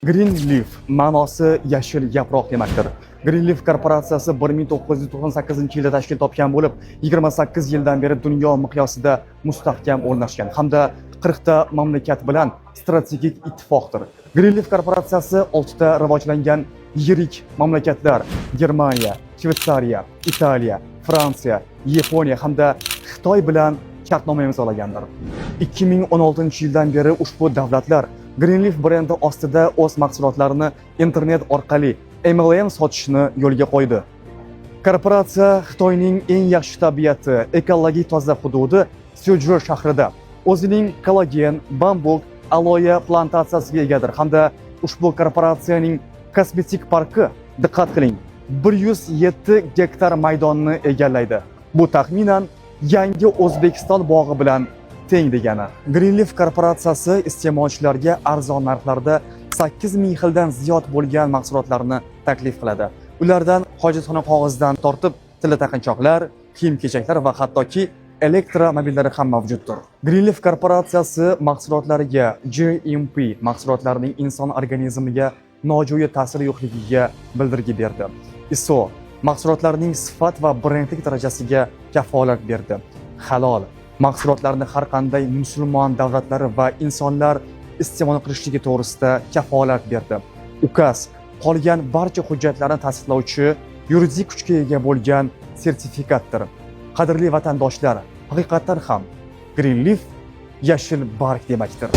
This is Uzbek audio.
Greenleaf ma'nosi yashil yaproq demakdir. Greenleaf korporatsiyasi 1998-yilda tashkil topgan bo'lib, 28 yildan beri dunyo miqyosida mustahkam o'rnashgan hamda 40 ta mamlakat bilan strategik ittifoqdir. Greenleaf korporatsiyasi 6 ta rivojlangan yirik mamlakatlar Germaniya, Shveysariya, Italiya, Fransiya, Yaponiya hamda Xitoy bilan shartnoma imzolagandir. 2016-yildan beri ushbu davlatlar Greenleaf brendi ostida o'z mahsulotlarini internet orqali MLM sotishni yo'lga qo'ydi. Korporatsiya Xitoyning eng yaxshi tabiati, ekologik toza hududi Suzhou shahrida o'zining kollagen, bambuk, aloe plantatsiyasiga egadir hamda ushbu korporatsiyaning kosmetik parki, diqqat qiling, 107 gektar maydonni egallaydi. Bu taxminan yangi O'zbekiston bog'i bilan teng degani. Greenleaf korporatsiyasi iste'molchilarga arzon narxlarda 8000 xildan ziyod bo'lgan mahsulotlarni taklif qiladi. Ulardan hojatxona qog'ozidan tortib tilla taqinchoqlar, kiyim-kechaklar va hattoki elektromobillari ham mavjuddir. Greenleaf korporatsiyasi mahsulotlariga GMP mahsulotlarning inson organizmiga nojo'ya ta'siri yo'qligiga bildirgi berdi. ISO mahsulotlarning sifat va brendlik darajasiga kafolat berdi. Halol mahsulotlarni har qanday musulmon davlatlari va insonlar iste'mol qilishligi to'g'risida kafolat berdi. UKAS qolgan barcha hujjatlarni tasdiqlovchi yuridik kuchga ega bo'lgan sertifikatdir. Qadrli vatandoshlar, haqiqatan ham Greenleaf yashil barg demakdir.